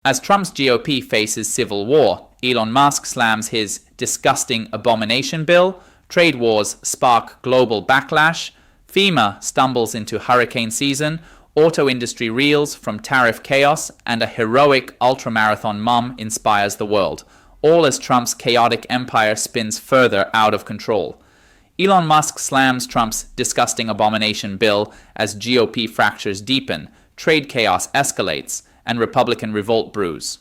As Trump's GOP faces civil war, Elon Musk slams his disgusting abomination bill, trade wars spark global backlash, FEMA stumbles into hurricane season, auto industry reels from tariff chaos, and a heroic ultramarathon mom inspires the world, all as Trump's chaotic empire spins further out of control. Elon Musk slams Trump's disgusting abomination bill as GOP fractures deepen, trade chaos escalates, and Republican revolt brews.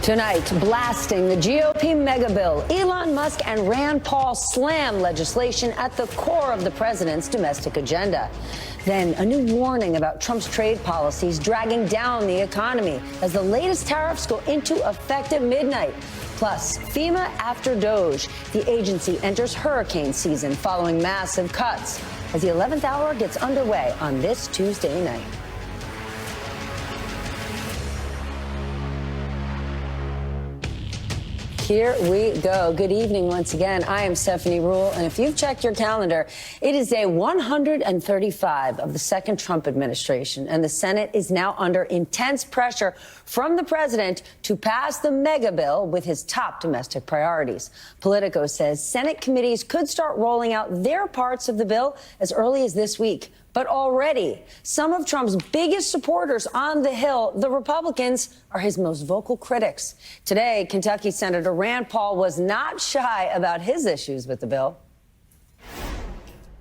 Tonight, blasting the GOP mega bill, Elon Musk and Rand Paul slam legislation at the core of the president's domestic agenda. Then a new warning about Trump's trade policies dragging down the economy as the latest tariffs go into effect at midnight. Plus, FEMA after Doge. The agency enters hurricane season following massive cuts as the 11th hour gets underway on this Tuesday night. Here we go. Good evening once again. I am Stephanie Ruhle, and if you've checked your calendar, it is day 135 of the second Trump administration, and the Senate is now under intense pressure from the president to pass the mega bill with his top domestic priorities. Politico says Senate committees could start rolling out their parts of the bill as early as this week. But already, some of Trump's biggest supporters on the Hill, the Republicans, are his most vocal critics. Today, Kentucky Senator Rand Paul was not shy about his issues with the bill.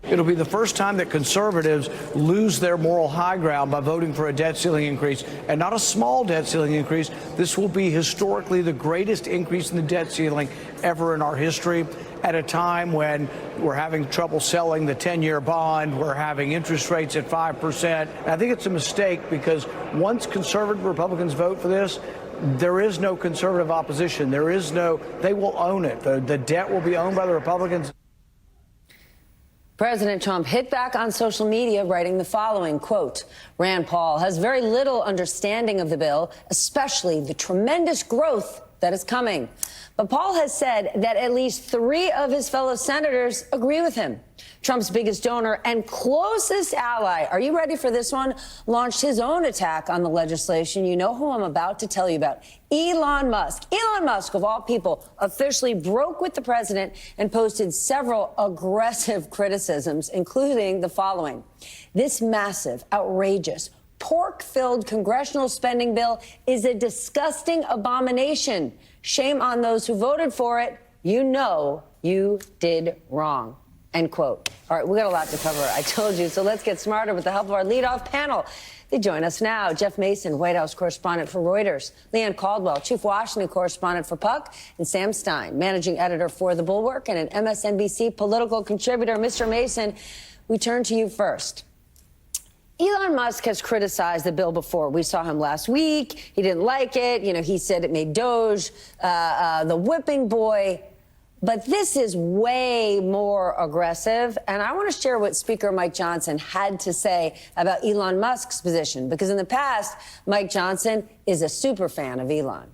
It'll be the first time that conservatives lose their moral high ground by voting for a debt ceiling increase, and not a small debt ceiling increase. This will be historically the greatest increase in the debt ceiling ever in our history, at a time when we're having trouble selling the 10-year bond, we're having interest rates at 5%. I think it's a mistake because once conservative Republicans vote for this, there is no conservative opposition. There is no, they will own it. The debt will be owned by the Republicans. President Trump hit back on social media, writing the following, quote, Rand Paul has very little understanding of the bill, especially the tremendous growth that is coming. But Paul has said that at least 3 of his fellow senators agree with him. Trump's biggest donor and closest ally, are you ready for this one, launched his own attack on the legislation. You know who I'm about to tell you about. Elon Musk. Elon Musk, of all people, officially broke with the president and posted several aggressive criticisms, including the following. This massive, outrageous, pork-filled congressional spending bill is a disgusting abomination. Shame on those who voted for it. You know you did wrong. End quote. All right, we got a lot to cover, I told you, so let's get smarter with the help of our leadoff panel. They join us now. Jeff Mason, White House correspondent for Reuters. Leanne Caldwell, Chief Washington correspondent for Puck. And Sam Stein, managing editor for The Bulwark and an MSNBC political contributor. Mr. Mason, we turn to you first. Elon Musk has criticized the bill before. We saw him last week. He didn't like it. You know, he said it made Doge the whipping boy. But this is way more aggressive. And I want to share what Speaker Mike Johnson had to say about Elon Musk's position, because in the past, Mike Johnson is a super fan of Elon.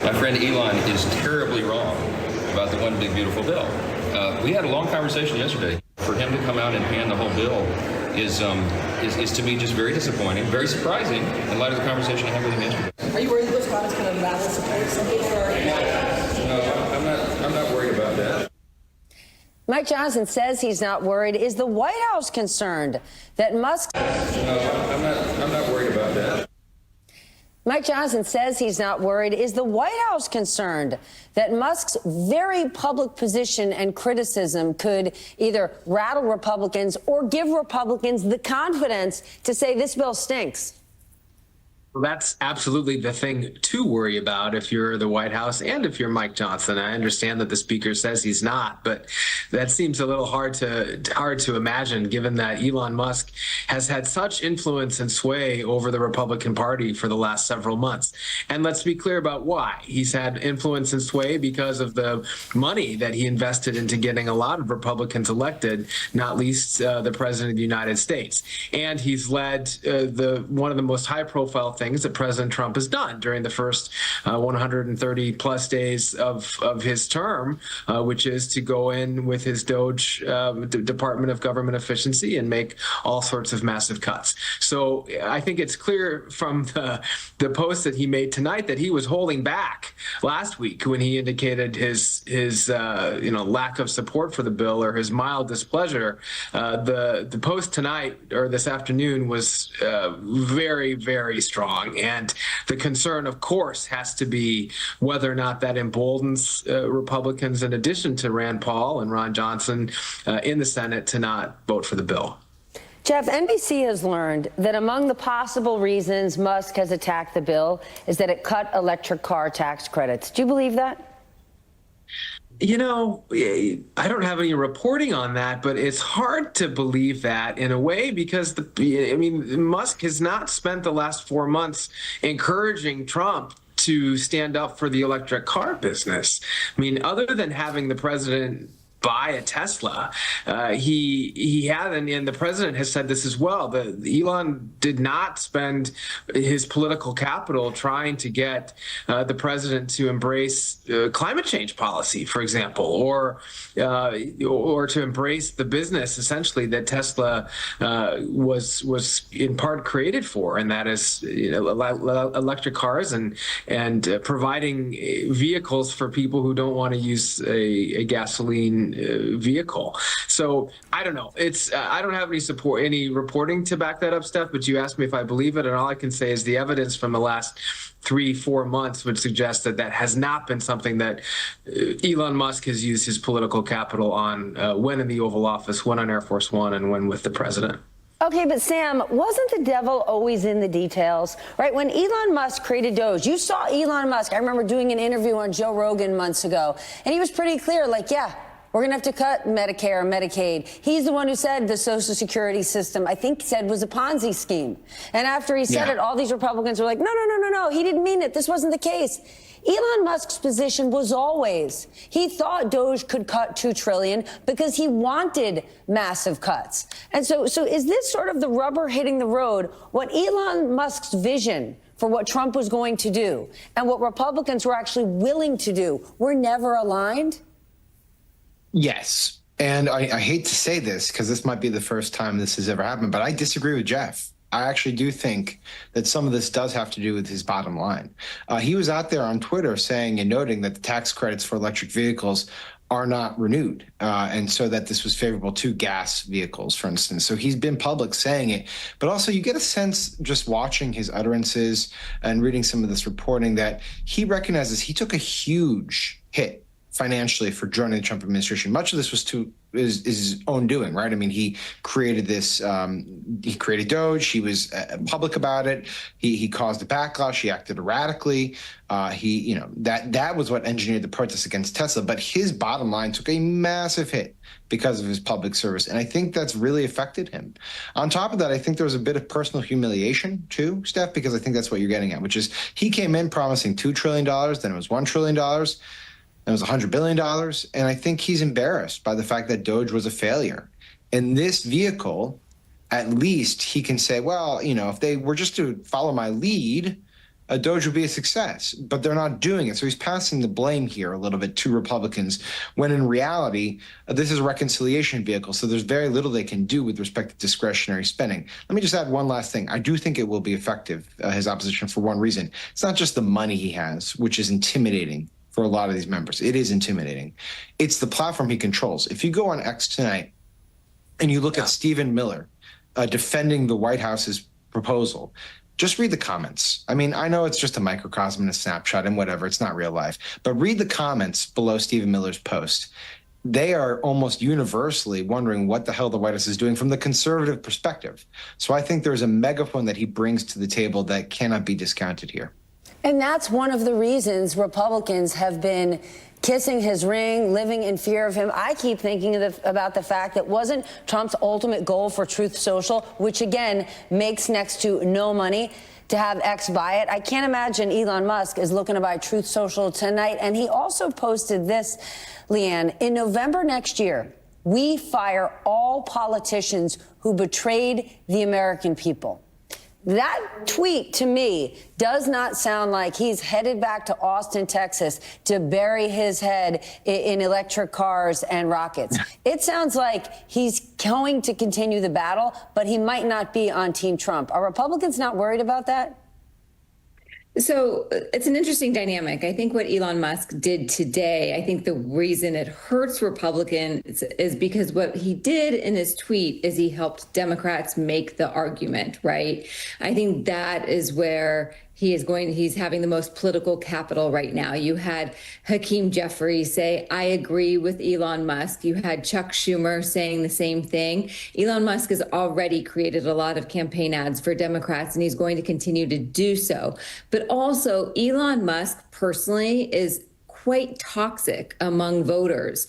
My friend Elon is terribly wrong about the one big beautiful bill. We had a long conversation yesterday. For him to come out and ban the whole bill is to me just very disappointing, very surprising in light of the conversation I had with him yesterday. Are you worried those comments kind of balance support something for? No, I'm not worried about that. Mike Johnson says he's not worried. Is the White House concerned that Musk? No, I'm not worried about that. Mike Johnson says he's not worried. Is the White House concerned that Musk's very public position and criticism could either rattle Republicans or give Republicans the confidence to say this bill stinks? Well, that's absolutely the thing to worry about if you're the White House and if you're Mike Johnson. I understand that the speaker says he's not, but that seems a little hard to imagine, given that Elon Musk has had such influence and sway over the Republican Party for the last several months. And let's be clear about why. He's had influence and sway because of the money that he invested into getting a lot of Republicans elected, not least the President of the United States. And he's led one of the most high-profile things things that President Trump has done during the first 130 plus days of his term, which is to go in with his Doge Department of Government Efficiency and make all sorts of massive cuts. So I think it's clear from the post that he made tonight that he was holding back last week when he indicated his lack of support for the bill or his mild displeasure. The post tonight or this afternoon was very, very strong, and the concern, of course, has to be whether or not that emboldens Republicans, in addition to Rand Paul and Ron Johnson in the Senate, to not vote for the bill. Jeff, NBC has learned that among the possible reasons Musk has attacked the bill is that it cut electric car tax credits. Do you believe that? You know, I don't have any reporting on that, but it's hard to believe that in a way because, Musk has not spent the last 4 months encouraging Trump to stand up for the electric car business. I mean, other than having the president buy a Tesla, he had, and the president has said this as well, that Elon did not spend his political capital trying to get the president to embrace climate change policy, for example, or to embrace the business essentially that Tesla was in part created for, and that is electric cars and providing vehicles for people who don't want to use a gasoline vehicle. So I don't know. It's I don't have any reporting to back that up, Steph, but you asked me if I believe it, and all I can say is the evidence from the last 3-4 months would suggest that that has not been something that Elon Musk has used his political capital on when in the Oval Office, when on Air Force One, and when with the president. Okay, but Sam, wasn't the devil always in the details, right? When Elon Musk created Doge, you saw Elon Musk. I remember doing an interview on Joe Rogan months ago, and he was pretty clear, like, yeah, we're going to have to cut Medicare, Medicaid. He's the one who said the Social Security system, I think said, was a Ponzi scheme. And after he said it, all these Republicans were like, no, he didn't mean it. This wasn't the case. Elon Musk's position was always, he thought Doge could cut $2 trillion because he wanted massive cuts. And so is this sort of the rubber hitting the road, what Elon Musk's vision for what Trump was going to do and what Republicans were actually willing to do were never aligned? Yes. And I hate to say this because this might be the first time this has ever happened, but I disagree with Jeff. I actually do think that some of this does have to do with his bottom line. He was out there on Twitter saying and noting that the tax credits for electric vehicles are not renewed, and so that this was favorable to gas vehicles, for instance. So he's been public saying it, but also you get a sense just watching his utterances and reading some of this reporting that he recognizes he took a huge hit financially for joining the Trump administration. Much of this was is his own doing, right? I mean, he created this, he created Doge. He was public about it. He caused a backlash. He acted erratically. That was what engineered the protests against Tesla. But his bottom line took a massive hit because of his public service. And I think that's really affected him. On top of that, I think there was a bit of personal humiliation too, Steph, because I think that's what you're getting at, which is he came in promising $2 trillion, then it was $1 trillion. It was $100 billion. And I think he's embarrassed by the fact that Doge was a failure. In this vehicle, at least he can say, well, if they were just to follow my lead, Doge would be a success. But they're not doing it. So he's passing the blame here a little bit to Republicans, when in reality, this is a reconciliation vehicle. So there's very little they can do with respect to discretionary spending. Let me just add one last thing. I do think it will be effective, his opposition, for one reason. It's not just the money he has, which is intimidating for a lot of these members. It is intimidating. It's the platform he controls. If you go on X tonight and you look at Stephen Miller defending the White House's proposal, just read the comments. I mean, I know it's just a microcosm and a snapshot and whatever. It's not real life. But read the comments below Stephen Miller's post. They are almost universally wondering what the hell the White House is doing from the conservative perspective. So I think there's a megaphone that he brings to the table that cannot be discounted here. And that's one of the reasons Republicans have been kissing his ring, living in fear of him. I keep thinking about the fact that wasn't Trump's ultimate goal for Truth Social, which again makes next to no money, to have X buy it. I can't imagine Elon Musk is looking to buy Truth Social tonight. And he also posted this, Leanne, in November next year, we fire all politicians who betrayed the American people. That tweet, to me, does not sound like he's headed back to Austin, Texas to bury his head in electric cars and rockets. It sounds like he's going to continue the battle, but he might not be on Team Trump. Are Republicans not worried about that? So it's an interesting dynamic. I think what Elon Musk did today, I think the reason it hurts Republicans is because what he did in his tweet is he helped Democrats make the argument, right? I think that is where he's having the most political capital right now. You had Hakeem Jeffries say, I agree with Elon Musk. You had Chuck Schumer saying the same thing. Elon Musk has already created a lot of campaign ads for Democrats, and he's going to continue to do so. But also, Elon Musk personally is quite toxic among voters.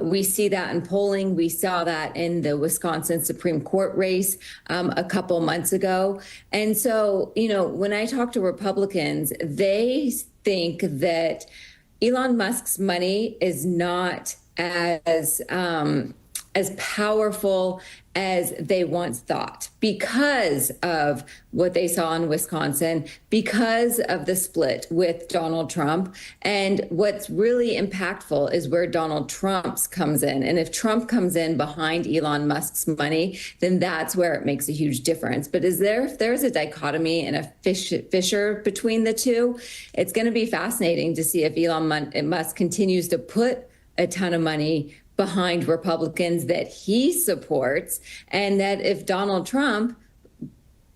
We see that in polling. We saw that in the Wisconsin Supreme Court race a couple months ago. And so, when I talk to Republicans, they think that Elon Musk's money is not as powerful as they once thought because of what they saw in Wisconsin, because of the split with Donald Trump. And what's really impactful is where Donald Trump's comes in. And if Trump comes in behind Elon Musk's money, then that's where it makes a huge difference. But if there's a dichotomy and a fissure between the two, it's going to be fascinating to see if Elon Musk continues to put a ton of money behind Republicans that he supports, and that if Donald Trump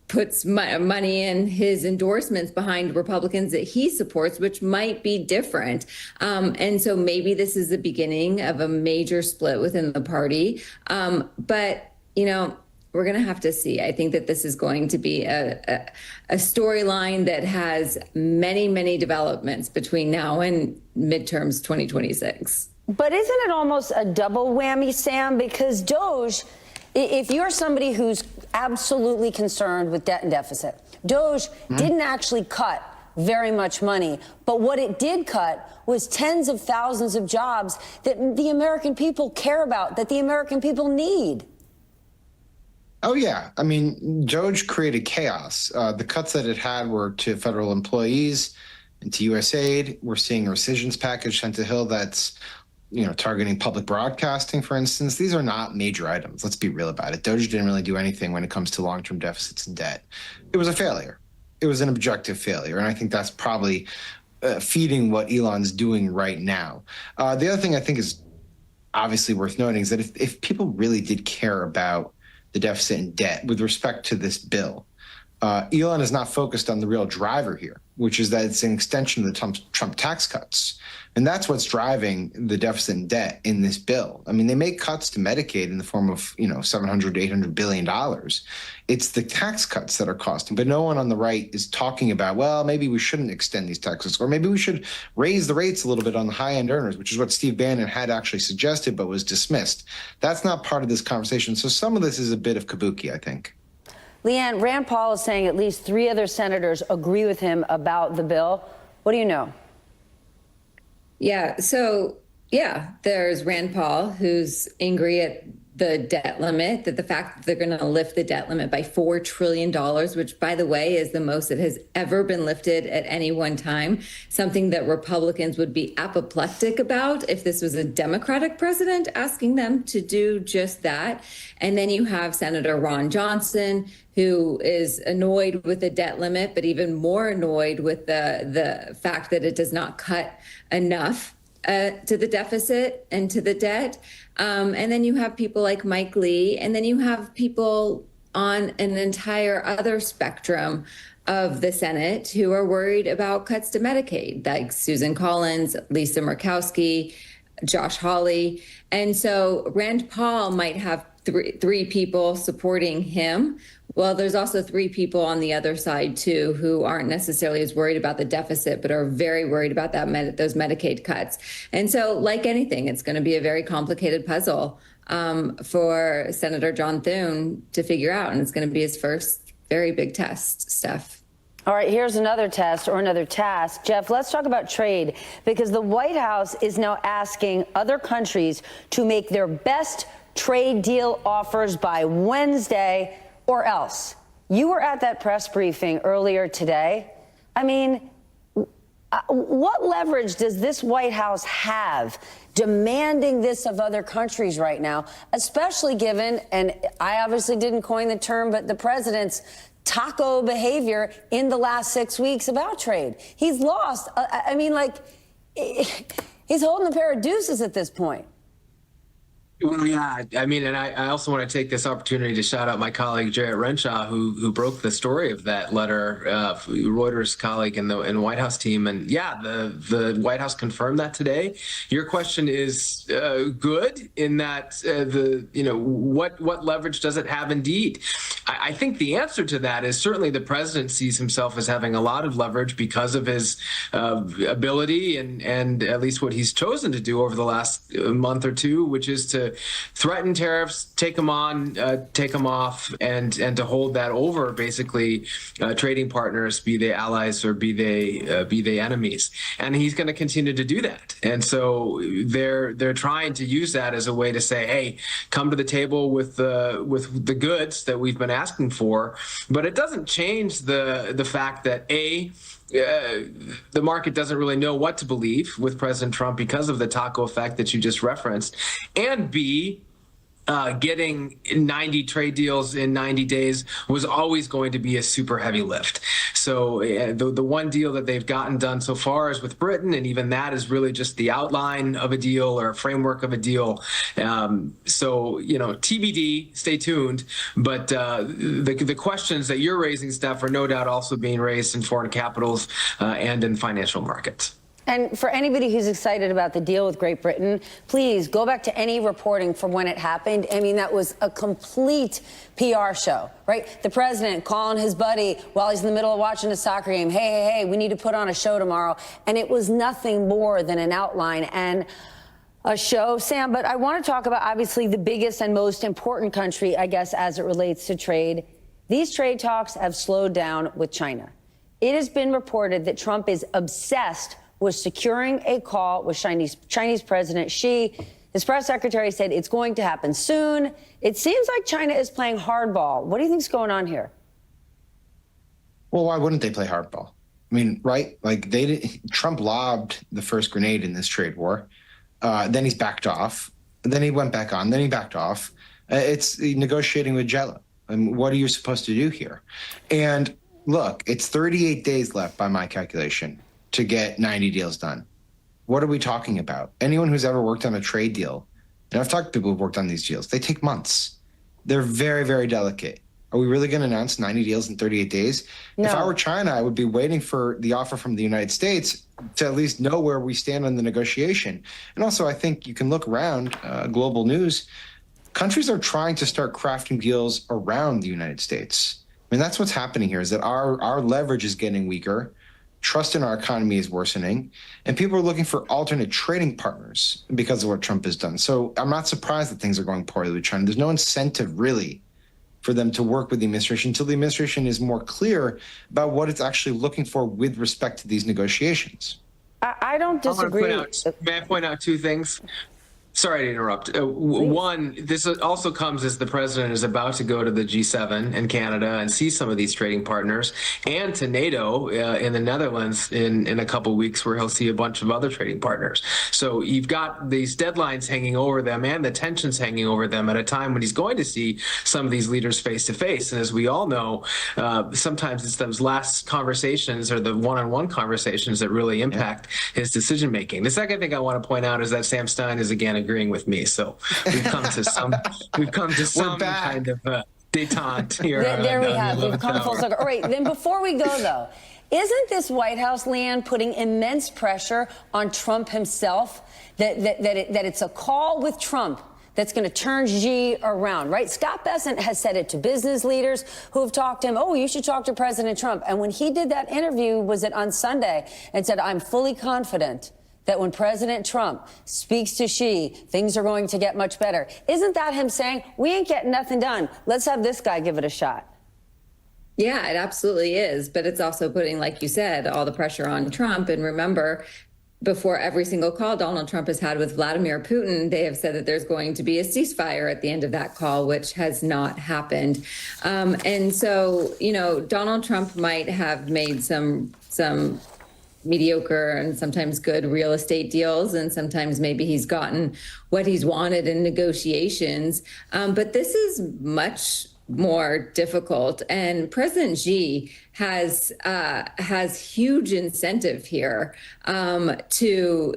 puts money in his endorsements behind Republicans that he supports, which might be different. And so maybe this is the beginning of a major split within the party. But, we're going to have to see. I think that this is going to be a storyline that has many, many developments between now and midterms 2026. But isn't it almost a double whammy, Sam? Because Doge, if you're somebody who's absolutely concerned with debt and deficit, Doge didn't actually cut very much money. But what it did cut was tens of thousands of jobs that the American people care about, that the American people need. Oh, yeah. I mean, Doge created chaos. The cuts that it had were to federal employees and to USAID. We're seeing a rescissions package sent to Hill that's targeting public broadcasting, for instance. These are not major items. Let's be real about it. Doge didn't really do anything when it comes to long-term deficits and debt. It was a failure. It was an objective failure. And I think that's probably feeding what Elon's doing right now. The other thing I think is obviously worth noting is that if people really did care about the deficit and debt with respect to this bill, Elon is not focused on the real driver here, which is that it's an extension of the Trump tax cuts. And that's what's driving the deficit and debt in this bill. I mean, they make cuts to Medicaid in the form of, $700 to $800 billion. It's the tax cuts that are costing. But no one on the right is talking about, well, maybe we shouldn't extend these taxes, or maybe we should raise the rates a little bit on the high-end earners, which is what Steve Bannon had actually suggested but was dismissed. That's not part of this conversation. So some of this is a bit of kabuki, I think. Leanne, Rand Paul is saying at least 3 other senators agree with him about the bill. What do you know? Yeah. So, there's Rand Paul, who's angry at the debt limit, that the fact that they're going to lift the debt limit by $4 trillion, which, by the way, is the most that has ever been lifted at any one time, something that Republicans would be apoplectic about if this was a Democratic president asking them to do just that. And then you have Senator Ron Johnson, who is annoyed with the debt limit, but even more annoyed with the fact that it does not cut enough to the deficit and to the debt. And then you have people like Mike Lee, and then you have people on an entire other spectrum of the Senate who are worried about cuts to Medicaid, like Susan Collins, Lisa Murkowski, Josh Hawley. And so Rand Paul might have three people supporting him. Well, there's also 3 people on the other side, too, who aren't necessarily as worried about the deficit, but are very worried about those Medicaid cuts. And so, like anything, it's going to be a very complicated puzzle for Senator John Thune to figure out. And it's going to be his first very big test, Steph. All right, here's another test or another task. Jeff, let's talk about trade, because the White House is now asking other countries to make their best trade deal offers by Wednesday, or else. you were at that press briefing earlier today. I mean, what leverage does this White House have demanding this of other countries right now, especially given, and I obviously didn't coin the term, but the president's taco behavior in the last 6 weeks about trade? He's lost. I mean, like, he's holding a pair of deuces at this point. Well, yeah, I mean, and I also want to take this opportunity to shout out my colleague Jarrett Renshaw, who broke the story of that letter, Reuters colleague in the White House team, and yeah, the White House confirmed that today. Your question is good in that what leverage does it have? Indeed, I think the answer to that is certainly the president sees himself as having a lot of leverage because of his ability and at least what he's chosen to do over the last month or two, which is to threaten tariffs, take them on, take them off, and to hold that over basically trading partners, be they allies or be they enemies. And he's going to continue to do that. And so they're trying to use that as a way to say, hey, come to the table with the goods that we've been asking for. But it doesn't change the fact that the market doesn't really know what to believe with President Trump because of the taco effect that you just referenced, and B, getting 90 trade deals in 90 days was always going to be a super heavy lift. So the one deal that they've gotten done so far is with Britain, and even that is really just the outline of a deal or a framework of a deal. So, TBD, stay tuned. But the questions that you're raising, Steph, are no doubt also being raised in foreign capitals and in financial markets. And for anybody who's excited about the deal with Great Britain, please go back to any reporting from when it happened. I mean, that was a complete PR show, right? The president calling his buddy while he's in the middle of watching a soccer game, hey, we need to put on a show tomorrow. And it was nothing more than an outline and a show, Sam. But I want to talk about, obviously, the biggest and most important country, I guess, as it relates to trade. These trade talks have slowed down with China. It has been reported that Trump is obsessed with securing a call with Chinese President Xi. His press secretary said it's going to happen soon. It seems like China is playing hardball. What do you think's going on here? Well, why wouldn't they play hardball? I mean, right? Like Trump lobbed the first grenade in this trade war. Then he's backed off. Then he went back on. Then he backed off. It's negotiating with Jello. And what are you supposed to do here? And look, it's 38 days left by my calculation to get 90 deals done. What are we talking about? Anyone who's ever worked on a trade deal, and I've talked to people who've worked on these deals, they take months. They're very, very delicate. Are we really going to announce 90 deals in 38 days? No. If I were China, I would be waiting for the offer from the United States to at least know where we stand on the negotiation. And also, I think you can look around global news. Countries are trying to start crafting deals around the United States. I mean, that's what's happening here, is that our leverage is getting weaker. Trust in our economy is worsening, and people are looking for alternate trading partners because of what Trump has done. So I'm not surprised that things are going poorly with China. There's no incentive really for them to work with the administration until the administration is more clear about what it's actually looking for with respect to these negotiations. I don't disagree. May I point out two things? Sorry to interrupt. One, this also comes as the president is about to go to the G7 in Canada and see some of these trading partners, and to NATO in the Netherlands in a couple of weeks, where he'll see a bunch of other trading partners. So you've got these deadlines hanging over them and the tensions hanging over them at a time when he's going to see some of these leaders face to face. And as we all know, sometimes it's those last conversations or the one-on-one conversations that really impact his decision making. The second thing I want to point out is that Sam Stein is again agreeing with me, so we've come to some kind of detente here. There we have. We've come full circle. All right, then before we go though, isn't this White House, Leanne, putting immense pressure on Trump himself? That it's a call with Trump that's going to turn Xi around, right? Scott Bessent has said it to business leaders who have talked to him. Oh, you should talk to President Trump. And when he did that interview, was it on Sunday, and said, I'm fully confident that when President Trump speaks to Xi, things are going to get much better. Isn't that him saying, we ain't getting nothing done. Let's have this guy give it a shot? Yeah, it absolutely is. But it's also putting, like you said, all the pressure on Trump. And remember, before every single call Donald Trump has had with Vladimir Putin, they have said that there's going to be a ceasefire at the end of that call, which has not happened. And so, Donald Trump might have made some mediocre and sometimes good real estate deals, and sometimes maybe he's gotten what he's wanted in negotiations. But this is much more difficult, and President Xi has huge incentive here to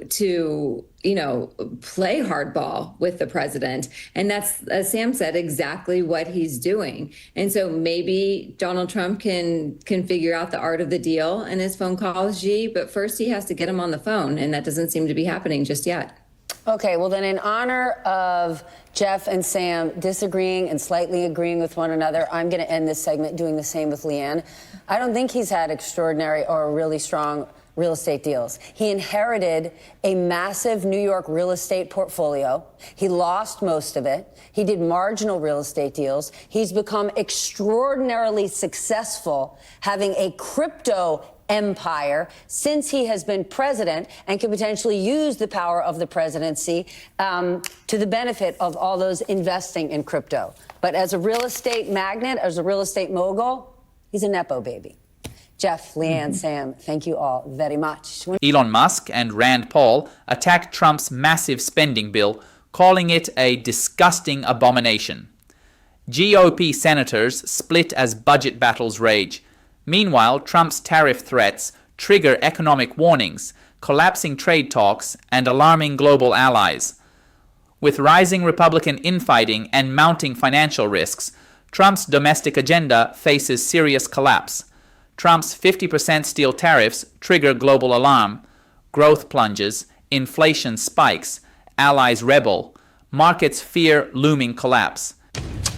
play hardball with the president, and that's, as Sam said, exactly what he's doing. And so maybe Donald Trump can figure out the art of the deal in his phone call with Xi, but first he has to get him on the phone, and that doesn't seem to be happening just yet. Okay, well then, in honor of Jeff and Sam disagreeing and slightly agreeing with one another, I'm going to end this segment doing the same with Leanne. I don't think he's had extraordinary or really strong real estate deals. He inherited a massive New York real estate portfolio. He lost most of it. He did marginal real estate deals. He's become extraordinarily successful having a crypto empire since he has been president, and can potentially use the power of the presidency to the benefit of all those investing in crypto. But as a real estate magnate, as a real estate mogul, he's a Nepo baby. Jeff, Leanne, Sam, thank you all very much. Elon Musk and Rand Paul attacked Trump's massive spending bill, calling it a disgusting abomination. GOP senators split as budget battles rage. Meanwhile, Trump's tariff threats trigger economic warnings, collapsing trade talks, and alarming global allies. With rising Republican infighting and mounting financial risks, Trump's domestic agenda faces serious collapse. Trump's 50% steel tariffs trigger global alarm, growth plunges, inflation spikes, allies rebel, markets fear looming collapse.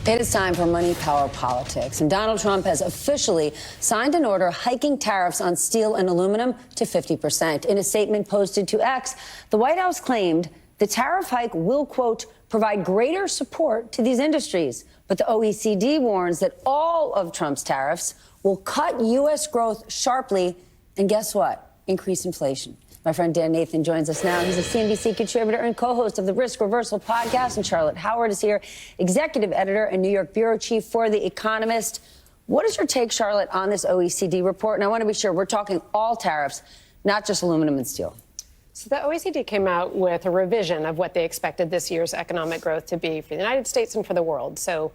It is time for money, power, politics. And Donald Trump has officially signed an order hiking tariffs on steel and aluminum to 50%. In a statement posted to X, the White House claimed the tariff hike will, quote, provide greater support to these industries. But the OECD warns that all of Trump's tariffs will cut U.S. growth sharply and, guess what, increase inflation. My friend Dan Nathan joins us now. He's a CNBC contributor and co-host of the Risk Reversal podcast. And Charlotte Howard is here, executive editor and New York bureau chief for The Economist. What is your take, Charlotte, on this OECD report? And I want to be sure we're talking all tariffs, not just aluminum and steel. So the OECD came out with a revision of what they expected this year's economic growth to be for the United States and for the world. So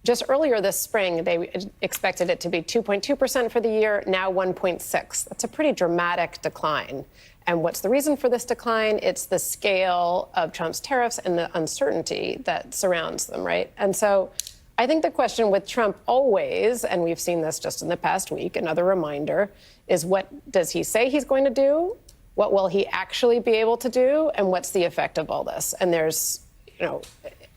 just earlier this spring, they expected it to be 2.2% for the year, now 1.6%. That's a pretty dramatic decline. And what's the reason for this decline? It's the scale of Trump's tariffs and the uncertainty that surrounds them, right? And so I think the question with Trump always, and we've seen this just in the past week, another reminder, is what does he say he's going to do? What will he actually be able to do? And what's the effect of all this? And there's,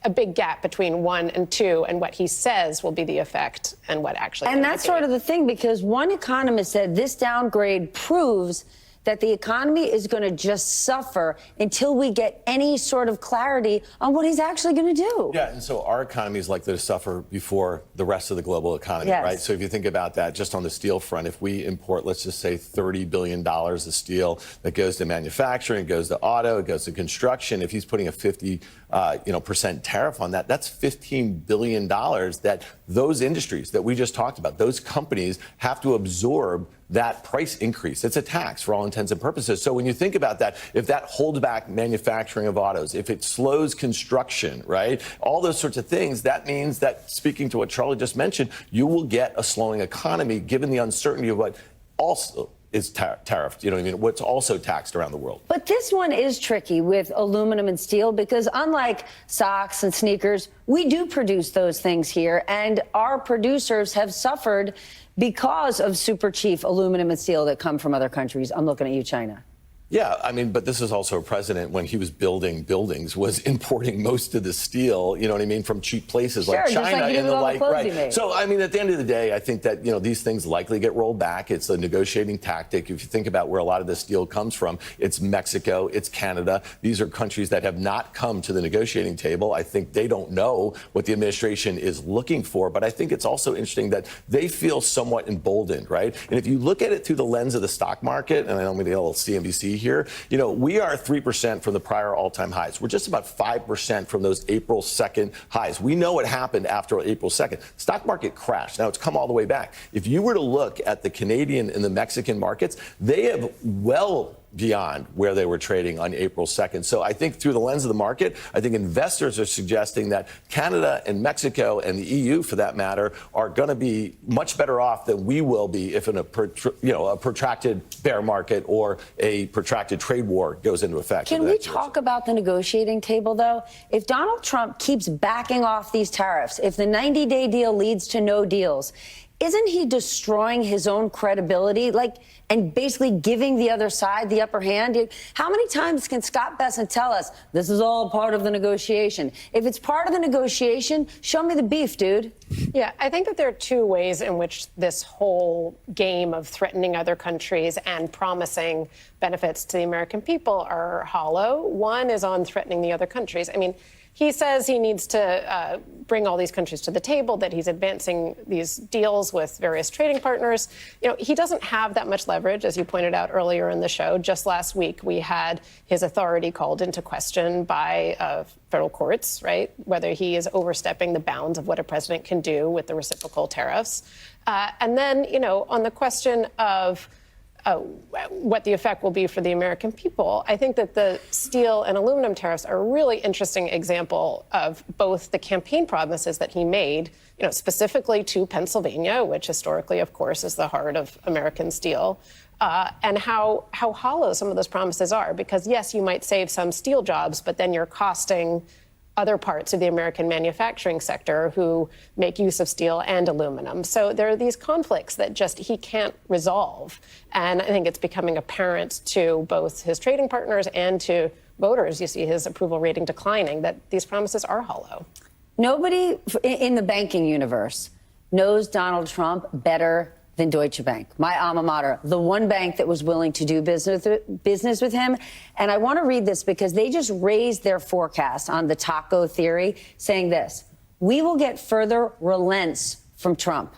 a big gap between 1 and 2 and what he says will be the effect and what actually. And that's sort of the thing, because one economist said this downgrade proves that the economy is going to just suffer until we get any sort of clarity on what he's actually going to do. Yeah, and so our economy is likely to suffer before the rest of the global economy, yes. Right? So if you think about that, just on the steel front, if we import, let's just say $30 billion of steel that goes to manufacturing, it goes to auto, it goes to construction, if he's putting a 50% tariff on that, that's $15 billion that those industries that we just talked about, those companies have to absorb that price increase. It's a tax for all intents and purposes. So when you think about that, if that holds back manufacturing of autos, if it slows construction, right, all those sorts of things, that means that, speaking to what Charlie just mentioned, you will get a slowing economy given the uncertainty of what also is tariffed, what's also taxed around the world. But this one is tricky with aluminum and steel because unlike socks and sneakers, we do produce those things here, and our producers have suffered because of super cheap aluminum and steel that come from other countries. I'm looking at you, China. Yeah, but this is also a president, when he was building buildings, was importing most of the steel, from cheap places like China and the like. Right. So, at the end of the day, I think that, these things likely get rolled back. It's a negotiating tactic. If you think about where a lot of this steel comes from, it's Mexico, it's Canada. These are countries that have not come to the negotiating table. I think they don't know what the administration is looking for. But I think it's also interesting that they feel somewhat emboldened, right? And if you look at it through the lens of the stock market, and I know I'm going to get a little CNBC here. You know, we are 3% from the prior all-time highs. We're just about 5% from those April 2nd highs. We know what happened after April 2nd. Stock market crashed. Now it's come all the way back. If you were to look at the Canadian and the Mexican markets, they have well beyond where they were trading on April 2nd. So I think through the lens of the market, I think investors are suggesting that Canada and Mexico and the EU, for that matter, are going to be much better off than we will be if in a protracted bear market or a protracted trade war goes into effect. Can we talk about the negotiating table, though? If Donald Trump keeps backing off these tariffs, if the 90-day deal leads to no deals, isn't he destroying his own credibility, and basically giving the other side the upper hand? How many times can Scott Bessent tell us this is all part of the negotiation? If it's part of the negotiation, show me the beef, dude. Yeah, I think that there are two ways in which this whole game of threatening other countries and promising benefits to the American people are hollow. One is on threatening the other countries. I mean, he says he needs to bring all these countries to the table, that he's advancing these deals with various trading partners. You know, he doesn't have that much leverage, as you pointed out earlier in the show. Just last week, we had his authority called into question by federal courts, right? Whether he is overstepping the bounds of what a president can do with the reciprocal tariffs. And then, you know, on the question of what the effect will be for the American people, I think that the steel and aluminum tariffs are a really interesting example of both the campaign promises that he made, you know, specifically to Pennsylvania, which historically, of course, is the heart of American steel, and how hollow some of those promises are. Because, yes, you might save some steel jobs, but then you're costing other parts of the American manufacturing sector who make use of steel and aluminum. So there are these conflicts that just he can't resolve. And I think it's becoming apparent to both his trading partners and to voters. You see his approval rating declining, that these promises are hollow. Nobody in the banking universe knows Donald Trump better than Deutsche Bank, my alma mater, the one bank that was willing to do business with him. And I want to read this because they just raised their forecast on the taco theory, saying this: we will get further relents from Trump.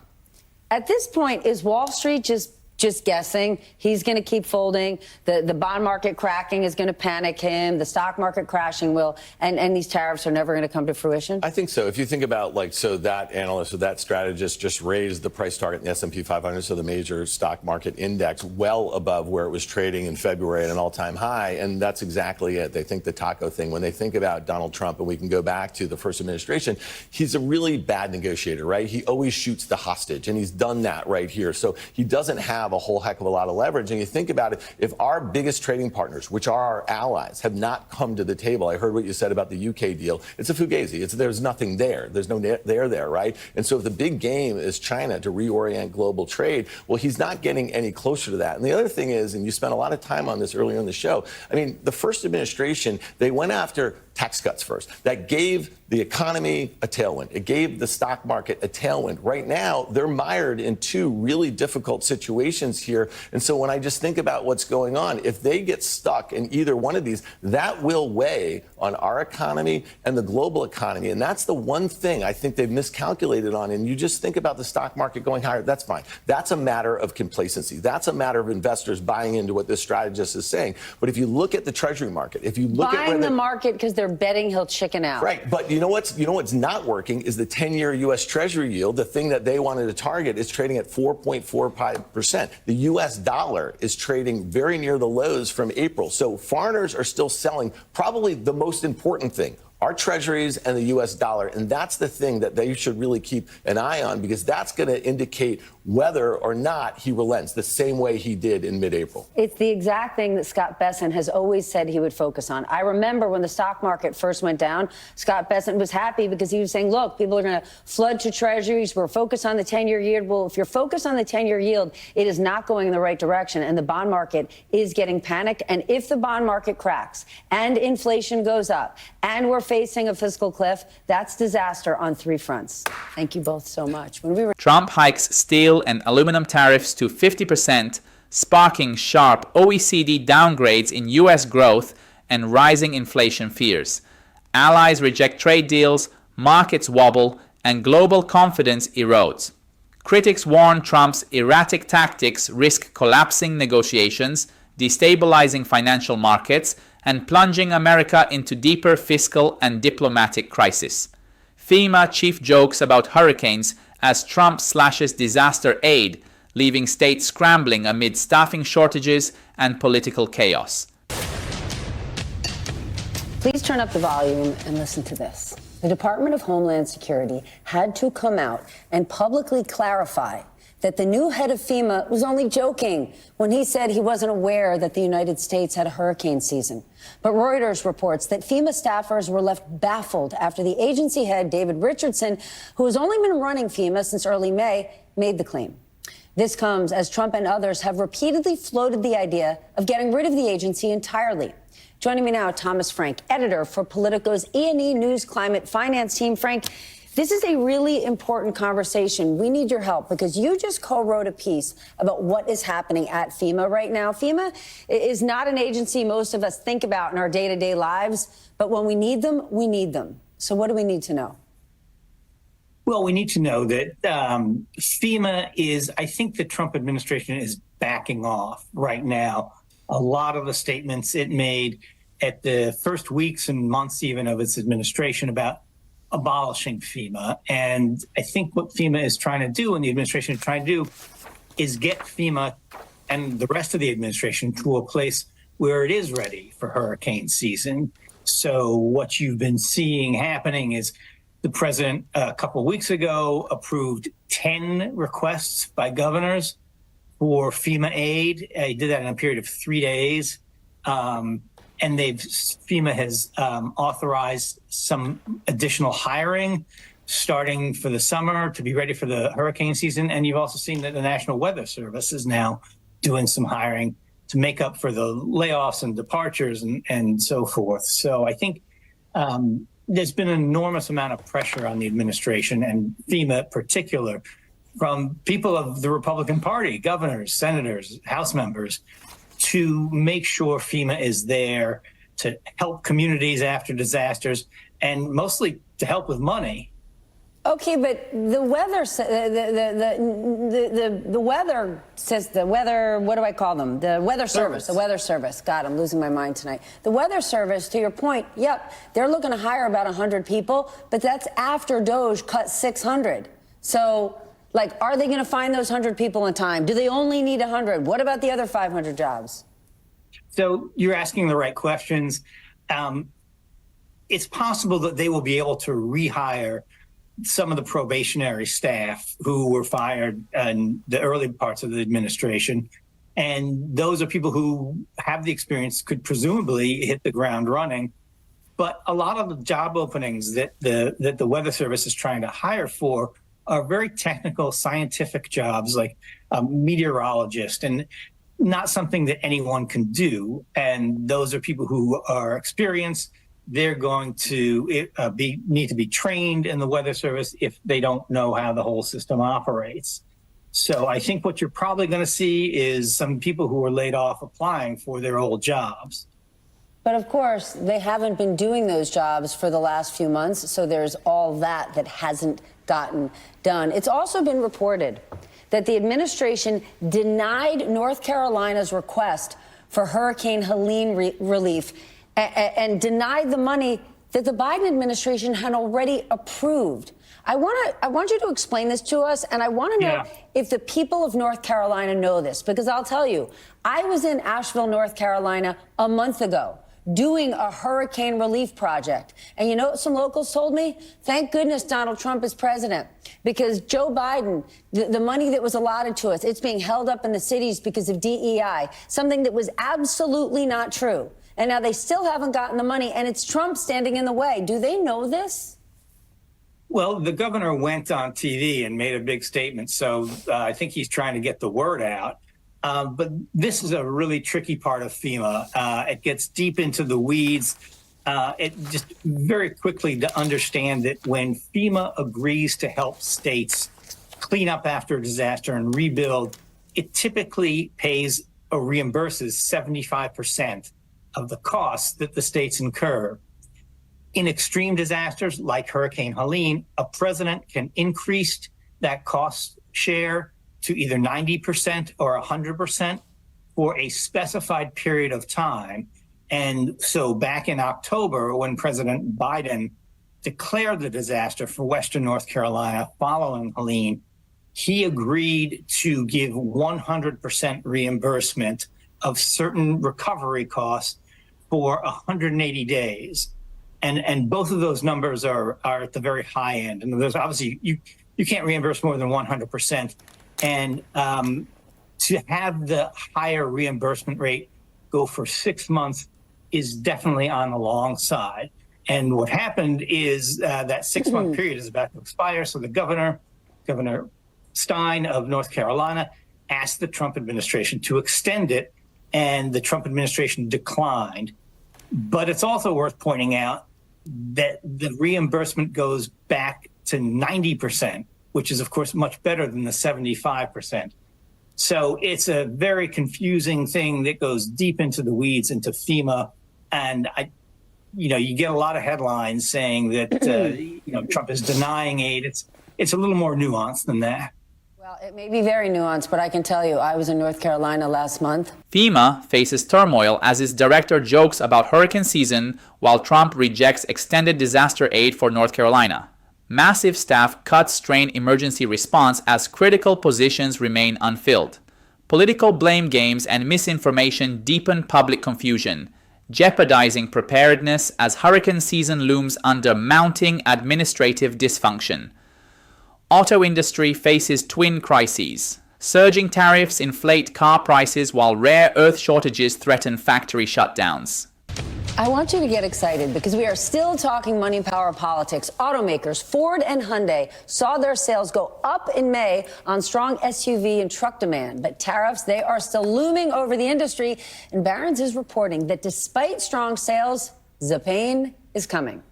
At this point, is Wall Street just guessing? He's going to keep folding. The bond market cracking is going to panic him. The stock market crashing will. And these tariffs are never going to come to fruition? I think so. If you think about, so that analyst or that strategist just raised the price target in the S&P 500, so the major stock market index, well above where it was trading in February at an all-time high. And that's exactly it. They think the taco thing. When they think about Donald Trump, and we can go back to the first administration, he's a really bad negotiator, right? He always shoots the hostage, and he's done that right here. So he doesn't have a whole heck of a lot of leverage. And you think about it, if our biggest trading partners, which are our allies, have not come to the table, I heard what you said about the UK deal, it's a fugazi. There's nothing there. There's no there, right? And so if the big game is China to reorient global trade, well, he's not getting any closer to that. And the other thing is, and you spent a lot of time on this earlier in the show, I mean, the first administration, they went after tax cuts first. That gave the economy a tailwind. It gave the stock market a tailwind. Right now, they're mired in two really difficult situations here. And so when I just think about what's going on, if they get stuck in either one of these, that will weigh on our economy and the global economy. And that's the one thing I think they've miscalculated on. And you just think about the stock market going higher, that's fine. That's a matter of complacency. That's a matter of investors buying into what this strategist is saying. But if you look at the Treasury market, if you look at buying the market because they're betting he'll chicken out. Right. But you know what's not working is the 10-year U.S. Treasury yield. The thing that they wanted to target is trading at 4.45%. The U.S. dollar is trading very near the lows from April. So foreigners are still selling probably the most important thing, our treasuries and the U.S. dollar. And that's the thing that they should really keep an eye on, because that's going to indicate whether or not he relents the same way he did in mid-April. It's the exact thing that Scott Bessent has always said he would focus on. I remember when the stock market first went down, Scott Bessent was happy because he was saying, look, people are going to flood to treasuries. We're focused on the 10-year yield. Well, if you're focused on the 10-year yield, it is not going in the right direction. And the bond market is getting panicked. And if the bond market cracks and inflation goes up and we're facing a fiscal cliff, that's disaster on three fronts. Thank you both so much. Trump hikes steel and aluminum tariffs to 50%, sparking sharp OECD downgrades in U.S. growth and rising inflation fears. Allies reject trade deals, markets wobble, and global confidence erodes. Critics warn Trump's erratic tactics risk collapsing negotiations, destabilizing financial markets and plunging America into deeper fiscal and diplomatic crisis. FEMA chief jokes about hurricanes as Trump slashes disaster aid, leaving states scrambling amid staffing shortages and political chaos. Please turn up the volume and listen to this. The Department of Homeland Security had to come out and publicly clarify that the new head of FEMA was only joking when he said he wasn't aware that the United States had a hurricane season. But Reuters reports that FEMA staffers were left baffled after the agency head, David Richardson, who has only been running FEMA since early May, made the claim. This comes as Trump and others have repeatedly floated the idea of getting rid of the agency entirely. Joining me now, Thomas Frank, editor for Politico's E&E News Climate Finance team. Frank, this is a really important conversation. We need your help because you just co-wrote a piece about what is happening at FEMA right now. FEMA is not an agency most of us think about in our day-to-day lives, but when we need them, we need them. So what do we need to know? Well, we need to know that FEMA is, I think the Trump administration is backing off right now. A lot of the statements it made at the first weeks and months even of its administration about abolishing FEMA. And I think what FEMA is trying to do and the administration is trying to do is get FEMA and the rest of the administration to a place where it is ready for hurricane season. So what you've been seeing happening is the president a couple of weeks ago approved 10 requests by governors for FEMA aid. He did that in a period of 3 days. And FEMA has authorized some additional hiring starting for the summer to be ready for the hurricane season. And you've also seen that the National Weather Service is now doing some hiring to make up for the layoffs and departures and so forth. So I think there's been an enormous amount of pressure on the administration and FEMA in particular from people of the Republican Party, governors, senators, House members, to make sure FEMA is there to help communities after disasters and mostly to help with money. Okay, but the weather, the weather says the weather. What do I call them? The weather service. The weather service. God, I'm losing my mind tonight. The weather service. To your point, yep, they're looking to hire about 100 people, but that's after DOJ cut 600. So, like, are they going to find those 100 people in time? Do they only need 100? What about the other 500 jobs? So you're asking the right questions. It's possible that they will be able to rehire some of the probationary staff who were fired in the early parts of the administration. And those are people who have the experience, could presumably hit the ground running. But a lot of the job openings that the Weather Service is trying to hire for are very technical, scientific jobs like a meteorologist, and not something that anyone can do. And those are people who are experienced. They're going to need to be trained in the Weather Service if they don't know how the whole system operates. So I think what you're probably going to see is some people who are laid off applying for their old jobs. But of course, they haven't been doing those jobs for the last few months, so there's all that hasn't gotten done. It's also been reported that the administration denied North Carolina's request for Hurricane Helene relief and denied the money that the Biden administration had already approved. I want you to explain this to us, and I want to know if the people of North Carolina know this, because I'll tell you, I was in Asheville, North Carolina a month ago doing a hurricane relief project. And you know what some locals told me? Thank goodness Donald Trump is president, because Joe Biden, the money that was allotted to us, it's being held up in the cities because of DEI, something that was absolutely not true. And now they still haven't gotten the money, and it's Trump standing in the way. Do they know this? Well, the governor went on TV and made a big statement, so I think he's trying to get the word out. But this is a really tricky part of FEMA. It gets deep into the weeds. It just very quickly to understand that when FEMA agrees to help states clean up after a disaster and rebuild, it typically pays or reimburses 75% of the costs that the states incur. In extreme disasters like Hurricane Helene, a president can increase that cost share to either 90% or 100% for a specified period of time. And so back in October, when President Biden declared the disaster for Western North Carolina following Helene, he agreed to give 100% reimbursement of certain recovery costs for 180 days. And both of those numbers are at the very high end. And there's obviously, you can't reimburse more than 100%. And to have the higher reimbursement rate go for 6 months is definitely on the long side. And what happened is that 6 month period is about to expire. So the Governor Stein of North Carolina asked the Trump administration to extend it, and the Trump administration declined. But it's also worth pointing out that the reimbursement goes back to 90%, which is, of course, much better than the 75%. So it's a very confusing thing that goes deep into the weeds, into FEMA. And you get a lot of headlines saying that Trump is denying aid. It's a little more nuanced than that. Well, it may be very nuanced, but I can tell you, I was in North Carolina last month. FEMA faces turmoil as its director jokes about hurricane season while Trump rejects extended disaster aid for North Carolina. Massive staff cuts strain emergency response as critical positions remain unfilled. Political blame games and misinformation deepen public confusion, jeopardizing preparedness as hurricane season looms under mounting administrative dysfunction. Auto industry faces twin crises. Surging tariffs inflate car prices while rare earth shortages threaten factory shutdowns. I want you to get excited because we are still talking money, power, politics. Automakers Ford and Hyundai saw their sales go up in May on strong SUV and truck demand. But tariffs, they are still looming over the industry. And Barron's is reporting that despite strong sales, the pain is coming.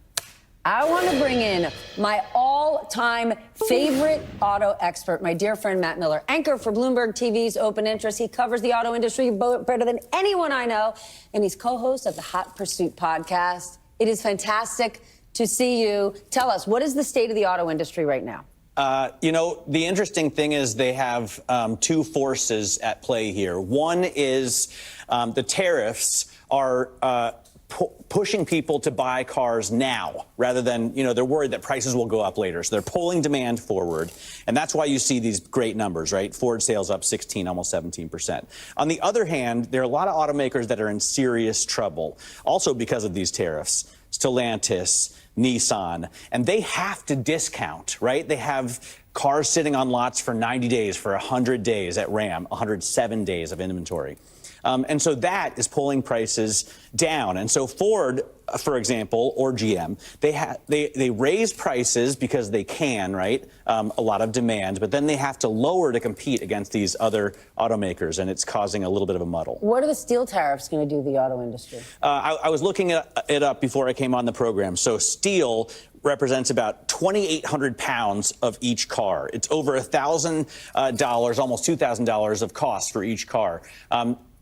I want to bring in my all-time favorite auto expert, my dear friend Matt Miller, anchor for Bloomberg TV's Open Interest. He covers the auto industry better than anyone I know, and he's co-host of the Hot Pursuit podcast. It is fantastic to see you. Tell us, what is the state of the auto industry right now? The interesting thing is they have two forces at play here. One is the tariffs are pushing people to buy cars now rather than, they're worried that prices will go up later. So they're pulling demand forward. And that's why you see these great numbers, right? Ford sales up 16, almost 17%. On the other hand, there are a lot of automakers that are in serious trouble, also because of these tariffs. Stellantis, Nissan, and they have to discount, right? They have cars sitting on lots for 90 days, for 100 days at Ram, 107 days of inventory. And so that is pulling prices down. And so Ford, for example, or GM, they raise prices because they can, right? A lot of demand, but then they have to lower to compete against these other automakers, and it's causing a little bit of a muddle. What are the steel tariffs going to do to the auto industry? I was looking it up before I came on the program. So steel represents about 2,800 pounds of each car. It's over $1,000, almost $2,000 of cost for each car.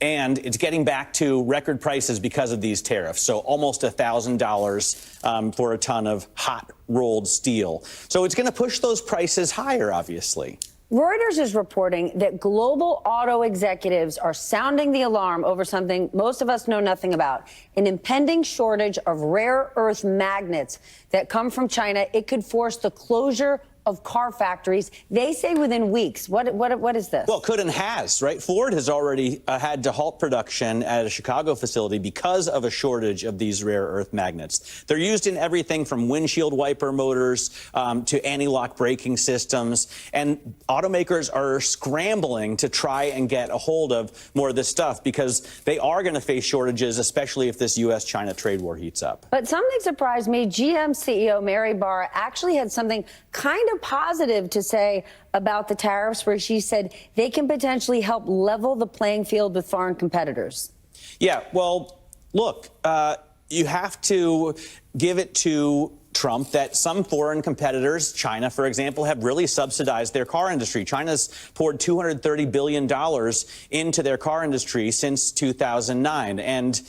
And it's getting back to record prices because of these tariffs. So almost $1,000 for a ton of hot rolled steel. So it's going to push those prices higher, obviously. Reuters is reporting that global auto executives are sounding the alarm over something most of us know nothing about, an impending shortage of rare earth magnets that come from China. It could force the closure of car factories. They say within weeks. What is this? Well, could and has, right? Ford has already had to halt production at a Chicago facility because of a shortage of these rare earth magnets. They're used in everything from windshield wiper motors to anti-lock braking systems. And automakers are scrambling to try and get a hold of more of this stuff because they are going to face shortages, especially if this U.S.-China trade war heats up. But something surprised me. GM CEO Mary Barra actually had something kind of positive to say about the tariffs, where she said they can potentially help level the playing field with foreign competitors. Yeah, well, look, you have to give it to Trump that some foreign competitors, China, for example, have really subsidized their car industry. China's poured $230 billion into their car industry since 2009. And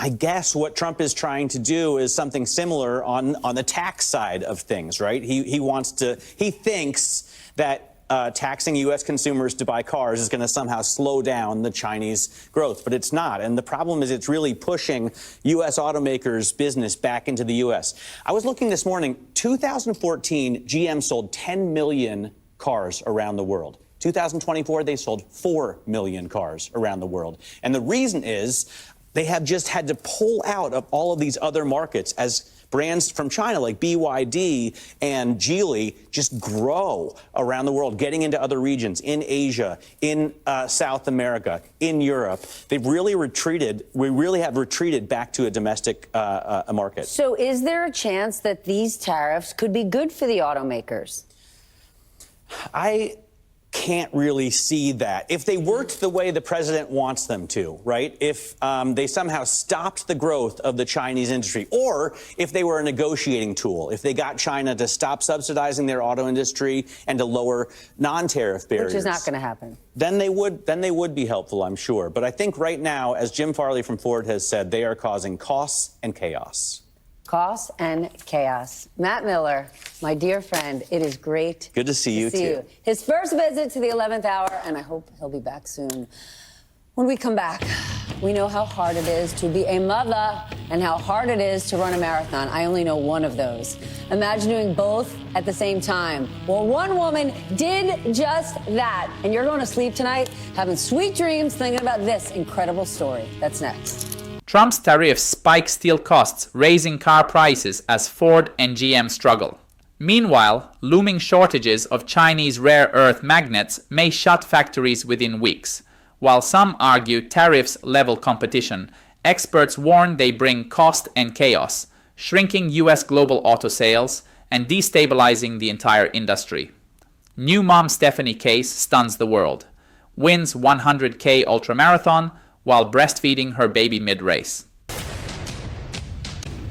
I guess what Trump is trying to do is something similar on the tax side of things, right? He thinks that taxing U.S. consumers to buy cars is going to somehow slow down the Chinese growth, but it's not. And the problem is it's really pushing U.S. automakers' business back into the U.S. I was looking this morning, 2014, GM sold 10 million cars around the world. 2024, they sold 4 million cars around the world. And the reason is they have just had to pull out of all of these other markets as brands from China like BYD and Geely just grow around the world, getting into other regions, in Asia, in South America, in Europe. They've really retreated. We really have retreated back to a domestic market. So is there a chance that these tariffs could be good for the automakers? I can't really see that. If they worked the way the president wants them to, right? If they somehow stopped the growth of the Chinese industry, or if they were a negotiating tool, if they got China to stop subsidizing their auto industry and to lower non-tariff barriers. Which is not going to happen. Then they would be helpful, I'm sure. But I think right now, as Jim Farley from Ford has said, they are causing costs and chaos. Costs and chaos. Matt Miller, my dear friend, it is great. Good to see you, too. His first visit to the 11th hour, and I hope he'll be back soon. When we come back, we know how hard it is to be a mother and how hard it is to run a marathon. I only know one of those. Imagine doing both at the same time. Well, one woman did just that. And you're going to sleep tonight having sweet dreams thinking about this incredible story. That's next. Trump's tariffs spike steel costs, raising car prices as Ford and GM struggle. Meanwhile, looming shortages of Chinese rare earth magnets may shut factories within weeks. While some argue tariffs level competition, experts warn they bring cost and chaos, shrinking US global auto sales and destabilizing the entire industry. New mom Stephanie Case stuns the world, wins 100K ultramarathon while breastfeeding her baby mid-race.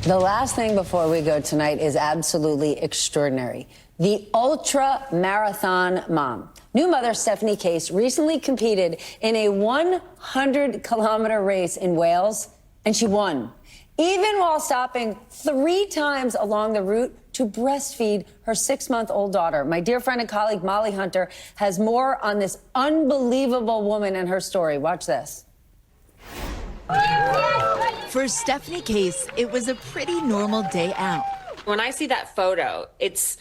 The last thing before we go tonight is absolutely extraordinary. The ultra marathon mom. New mother Stephanie Case recently competed in a 100-kilometer race in Wales, and she won, even while stopping 3 times along the route to breastfeed her 6-month-old daughter. My dear friend and colleague Molly Hunter has more on this unbelievable woman and her story. Watch this. For Stephanie Case, it was a pretty normal day out. When I see that photo, it's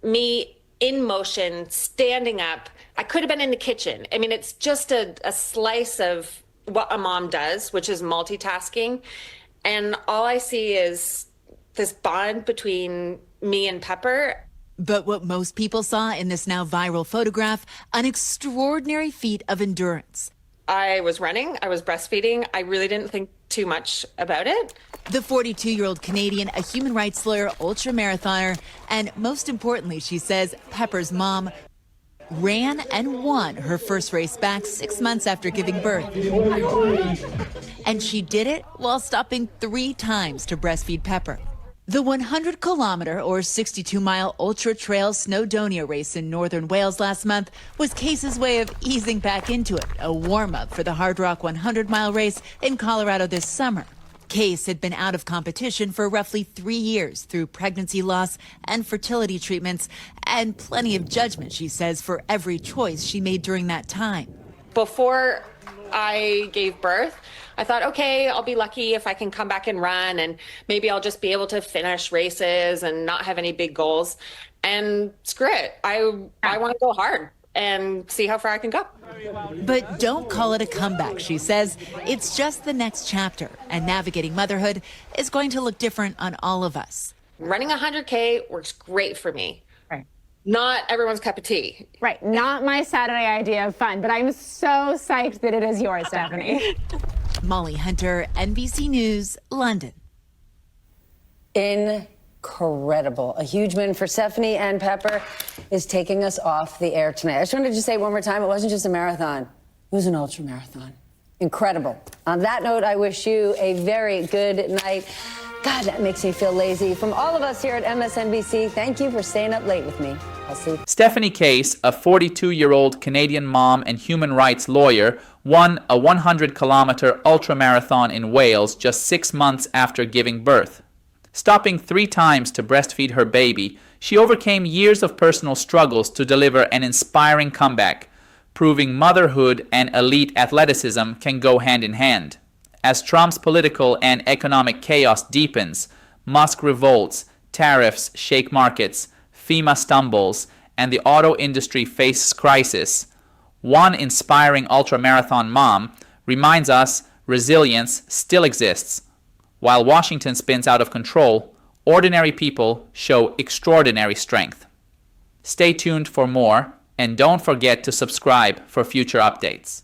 me in motion, standing up. I could have been in the kitchen. I mean, it's just a slice of what a mom does, which is multitasking. And all I see is this bond between me and Pepper. But what most people saw in this now viral photograph, an extraordinary feat of endurance. I was running, I was breastfeeding. I really didn't think too much about it. The 42-year-old Canadian, a human rights lawyer, ultra-marathoner, and most importantly, she says, Pepper's mom, ran and won her first race back 6 months after giving birth. And she did it while stopping 3 times to breastfeed Pepper. The 100-kilometer or 62-mile Ultra Trail Snowdonia race in northern Wales last month was Case's way of easing back into it, a warm-up for the Hard Rock 100-mile race in Colorado this summer. Case had been out of competition for roughly 3 years through pregnancy loss and fertility treatments, and plenty of judgment, she says, for every choice she made during that time. Before I gave birth, I thought, okay, I'll be lucky if I can come back and run, and maybe I'll just be able to finish races and not have any big goals. And screw it. I want to go hard and see how far I can go. But don't call it a comeback, she says. It's just the next chapter, and navigating motherhood is going to look different on all of us. Running 100K works great for me. Right. Not everyone's cup of tea. Right. Not my Saturday idea of fun, but I'm so psyched that it is yours, Stephanie. Molly Hunter, NBC News, London. Incredible. A huge win for Stephanie, and Pepper is taking us off the air tonight. I just wanted to say one more time, it wasn't just a marathon. It was an ultra marathon. Incredible. On that note, I wish you a very good night. God, that makes me feel lazy. From all of us here at MSNBC, thank you for staying up late with me. I'll see you. Stephanie Case, a 42-year-old Canadian mom and human rights lawyer, won a 100-kilometer ultramarathon in Wales just 6 months after giving birth. Stopping 3 times to breastfeed her baby, She overcame years of personal struggles to deliver an inspiring comeback, proving motherhood and elite athleticism can go hand in hand. As Trump's political and economic chaos deepens, Musk revolts, tariffs shake markets, FEMA stumbles, and the auto industry faces crisis, one inspiring ultramarathon mom reminds us resilience still exists. While Washington spins out of control, ordinary people show extraordinary strength. Stay tuned for more, and don't forget to subscribe for future updates.